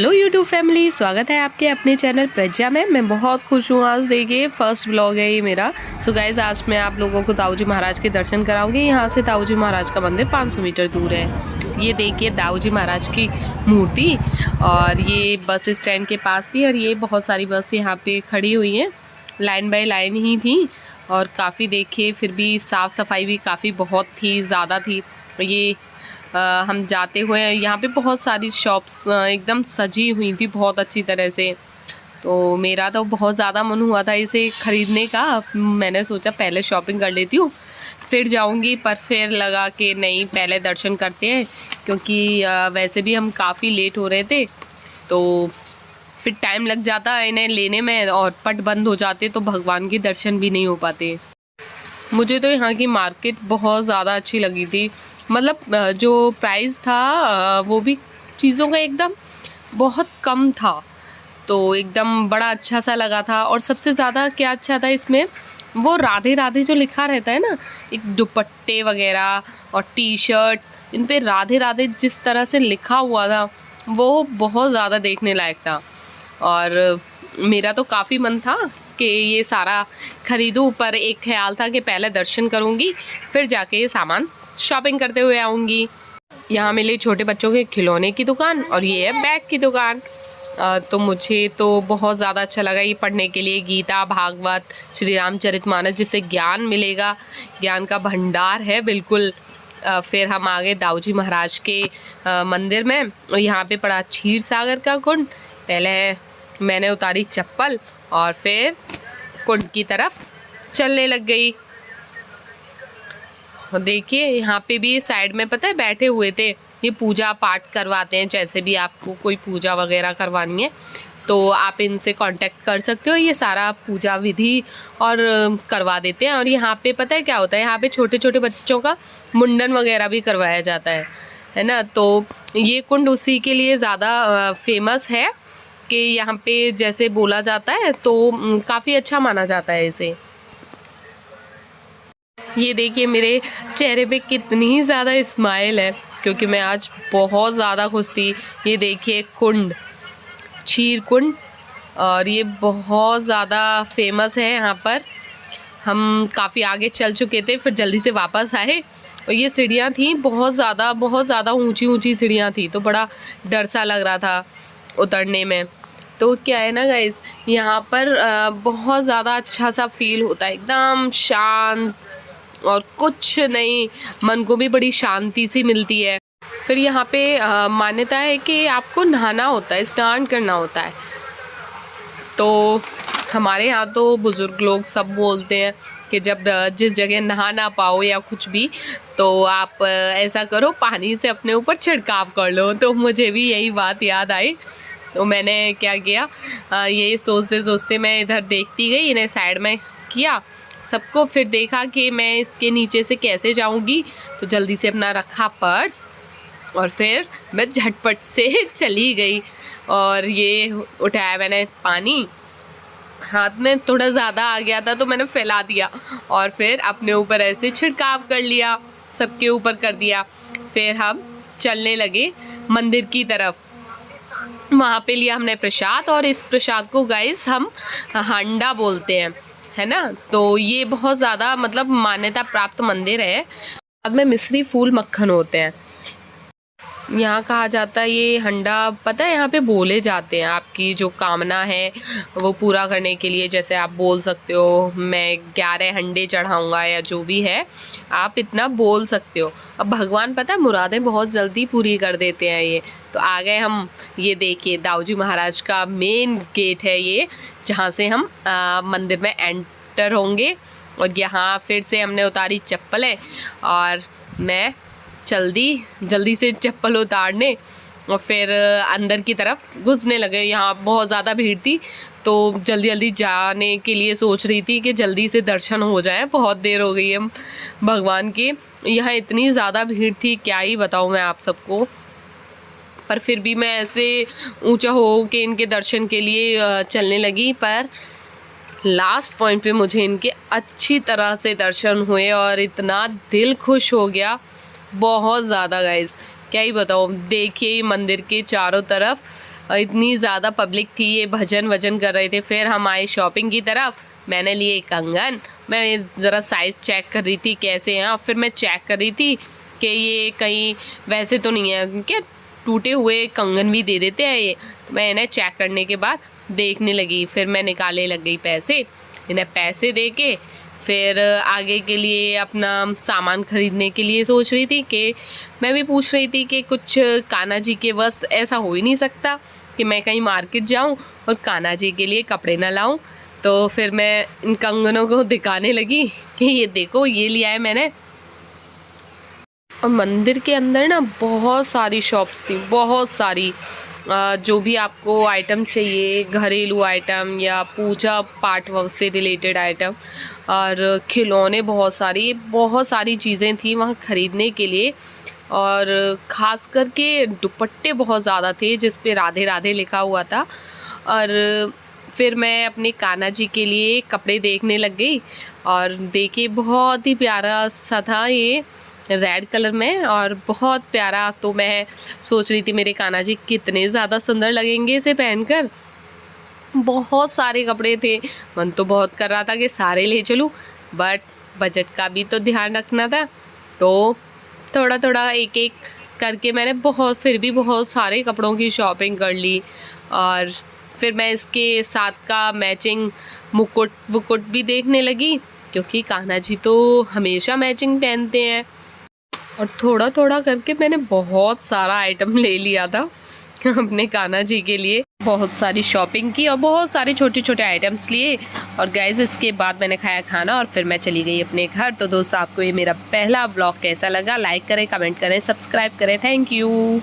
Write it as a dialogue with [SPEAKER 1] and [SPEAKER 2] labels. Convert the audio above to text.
[SPEAKER 1] Hello YouTube family, स्वागत है आपके अपने चैनल प्रज्ञा में। मैं बहुत खुश हूँ। आज देखिए फर्स्ट व्लॉग है ये मेरा। सो गाइस, आज मैं आप लोगों को दाऊजी महाराज के दर्शन कराऊंगी। यहाँ से दाऊजी महाराज का मंदिर 500 मीटर दूर है। ये देखिए दाऊजी महाराज की मूर्ति, और ये बस स्टैंड के पास थी और ये बहुत सारी बस यहाँ पे खड़ी हुई हैं, लाइन बाय लाइन ही थी। और काफ़ी देखिए फिर भी साफ़ सफाई भी काफ़ी बहुत थी, ज़्यादा थी। ये हम जाते हुए यहाँ पे बहुत सारी शॉप्स एकदम सजी हुई थी बहुत अच्छी तरह से। तो मेरा तो बहुत ज़्यादा मन हुआ था इसे ख़रीदने का। मैंने सोचा पहले शॉपिंग कर लेती हूँ फिर जाऊँगी, पर फिर लगा कि नहीं, पहले दर्शन करते हैं, क्योंकि वैसे भी हम काफ़ी लेट हो रहे थे तो फिर टाइम लग जाता है इन्हें लेने में, और पट बंद हो जाते तो भगवान के दर्शन भी नहीं हो पाते। मुझे तो यहाँ की मार्केट बहुत ज़्यादा अच्छी लगी थी। मतलब जो प्राइस था वो भी चीज़ों का एकदम बहुत कम था, तो एकदम बड़ा अच्छा सा लगा था। और सबसे ज़्यादा क्या अच्छा था इसमें, वो राधे राधे जो लिखा रहता है ना, एक दुपट्टे वगैरह और टी शर्ट्स, इन पे राधे राधे जिस तरह से लिखा हुआ था वो बहुत ज़्यादा देखने लायक था। और मेरा तो काफ़ी मन था कि ये सारा ख़रीदूँ, पर एक ख्याल था कि पहले दर्शन करूँगी फिर जाके ये सामान शॉपिंग करते हुए आऊँगी। यहाँ मिले छोटे बच्चों के खिलौने की दुकान और ये है बैग की दुकान। तो मुझे तो बहुत ज़्यादा अच्छा लगा ये पढ़ने के लिए, गीता, भागवत, श्री रामचरितमानस, जिससे ज्ञान मिलेगा, ज्ञान का भंडार है बिल्कुल। फिर हम आ गए दाऊजी महाराज के मंदिर में। यहाँ पे पड़ा क्षीर सागर का कुंड। पहले मैंने उतारी चप्पल और फिर कुंड की तरफ चलने लग गई। देखिए यहाँ पे भी साइड में पता है बैठे हुए थे, ये पूजा पाठ करवाते हैं। जैसे भी आपको कोई पूजा वगैरह करवानी है तो आप इनसे कांटेक्ट कर सकते हो, ये सारा पूजा विधि और करवा देते हैं। और यहाँ पे पता है क्या होता है, यहाँ पे छोटे छोटे बच्चों का मुंडन वगैरह भी करवाया जाता है ना। तो ये कुंड उसी के लिए ज़्यादा फेमस है कि यहाँ पे जैसे बोला जाता है तो काफ़ी अच्छा माना जाता है इसे। ये देखिए मेरे चेहरे पे कितनी ज़्यादा स्माइल है, क्योंकि मैं आज बहुत ज़्यादा खुश थी। ये देखिए कुंड, क्षीर कुंड, और ये बहुत ज़्यादा फेमस है यहाँ पर। हम काफ़ी आगे चल चुके थे, फिर जल्दी से वापस आए। और ये सीढ़ियाँ थी बहुत ज़्यादा ऊंची ऊंची सीढ़ियाँ थी, तो बड़ा डर सा लग रहा था उतरने में। तो क्या है ना गाइस, यहाँ पर बहुत ज़्यादा अच्छा सा फील होता है, एकदम शांत, और कुछ नहीं, मन को भी बड़ी शांति सी मिलती है। फिर यहाँ पे मान्यता है कि आपको नहाना होता है, स्नान करना होता है। तो हमारे यहाँ तो बुज़ुर्ग लोग सब बोलते हैं कि जब जिस जगह नहा ना पाओ या कुछ भी, तो आप ऐसा करो, पानी से अपने ऊपर छिड़काव कर लो। तो मुझे भी यही बात याद आई, तो मैंने क्या किया, ये सोचते सोचते मैं इधर देखती गई, इन्हें साइड में किया सबको, फिर देखा कि मैं इसके नीचे से कैसे जाऊंगी। तो जल्दी से अपना रखा पर्स और फिर मैं झटपट से चली गई। और ये उठाया मैंने पानी, हाथ में थोड़ा ज़्यादा आ गया था तो मैंने फैला दिया और फिर अपने ऊपर ऐसे छिड़काव कर लिया, सबके ऊपर कर दिया। फिर हम चलने लगे मंदिर की तरफ। वहाँ पे लिया हमने प्रसाद, और इस प्रसाद को गाइस हम हांडा बोलते हैं, है ना। तो ये बहुत ज़्यादा मतलब मान्यता प्राप्त मंदिर है। बाद में मिश्री फूल मक्खन होते हैं, यहाँ कहा जाता है ये हंडा, पता है यहाँ पे बोले जाते हैं आपकी जो कामना है वो पूरा करने के लिए। जैसे आप बोल सकते हो मैं 11 हंडे चढ़ाऊँगा, या जो भी है आप इतना बोल सकते हो। अब भगवान पता है मुरादें बहुत जल्दी पूरी कर देते हैं ये। तो आ गए हम, ये देखिए दाऊजी महाराज का मेन गेट है ये, जहाँ से हम मंदिर में एंटर होंगे। और यहाँ फिर से हमने उतारी चप्पलें और मैं जल्दी से चप्पल उतारने और फिर अंदर की तरफ घुसने लगे। यहाँ बहुत ज़्यादा भीड़ थी, तो जल्दी जाने के लिए सोच रही थी कि जल्दी से दर्शन हो जाए, बहुत देर हो गई है भगवान की। यहाँ इतनी ज़्यादा भीड़ थी, क्या ही बताऊँ मैं आप सबको। पर फिर भी मैं ऐसे ऊंचा हो के इनके दर्शन के लिए चलने लगी, पर लास्ट पॉइंट पे मुझे इनके अच्छी तरह से दर्शन हुए और इतना दिल खुश हो गया, बहुत ज़्यादा गाइस, क्या ही बताऊँ। देखिए मंदिर के चारों तरफ इतनी ज़्यादा पब्लिक थी, ये भजन वजन कर रहे थे। फिर हम आए शॉपिंग की तरफ। मैंने लिए कंगन। मैं ज़रा साइज़ चेक कर रही थी कैसे हैं, और फिर मैं चेक कर रही थी कि ये कहीं वैसे तो नहीं है, क्या टूटे हुए कंगन भी दे देते हैं ये। तो मैं इन्हें चेक करने के बाद देखने लगी। फिर मैं निकालने लग गई पैसे। इन्हें पैसे दे के फिर आगे के लिए अपना सामान ख़रीदने के लिए सोच रही थी कि मैं भी पूछ रही थी कि कुछ कान्हा जी के बस ऐसा हो ही नहीं सकता कि मैं कहीं मार्केट जाऊं और कान्हा जी के लिए कपड़े ना लाऊं। तो फिर मैं इन कंगनों को दिखाने लगी कि ये देखो, ये लिया है मैंने। और मंदिर के अंदर ना बहुत सारी शॉप्स थी, बहुत सारी। जो भी आपको आइटम चाहिए, घरेलू आइटम या पूजा पाठ से रिलेटेड आइटम, और खिलौने, बहुत सारी चीज़ें थी वहाँ ख़रीदने के लिए। और ख़ास करके दुपट्टे बहुत ज़्यादा थे जिस पे राधे राधे लिखा हुआ था। और फिर मैं अपने कान्हा जी के लिए कपड़े देखने लग गई, और देखिए बहुत ही प्यारा सा था ये, रेड कलर में, और बहुत प्यारा। तो मैं सोच रही थी मेरे कान्हा जी कितने ज़्यादा सुंदर लगेंगे इसे पहनकर। बहुत सारे कपड़े थे, मन तो बहुत कर रहा था कि सारे ले चलूं, बट बजट का भी तो ध्यान रखना था। तो थोड़ा थोड़ा एक एक करके मैंने फिर भी बहुत सारे कपड़ों की शॉपिंग कर ली। और फिर मैं इसके साथ का मैचिंग मुकुट वुकुट भी देखने लगी, क्योंकि कान्हा जी तो हमेशा मैचिंग पहनते हैं। और थोड़ा थोड़ा करके मैंने बहुत सारा आइटम ले लिया था अपने कान्हा जी के लिए। बहुत सारी शॉपिंग की और बहुत सारे छोटे छोटे आइटम्स लिए। और गाइस, इसके बाद मैंने खाया खाना और फिर मैं चली गई अपने घर। तो दोस्तों, आपको ये मेरा पहला व्लॉग कैसा लगा? लाइक करें, कमेंट करें, सब्सक्राइब करें। Thank you.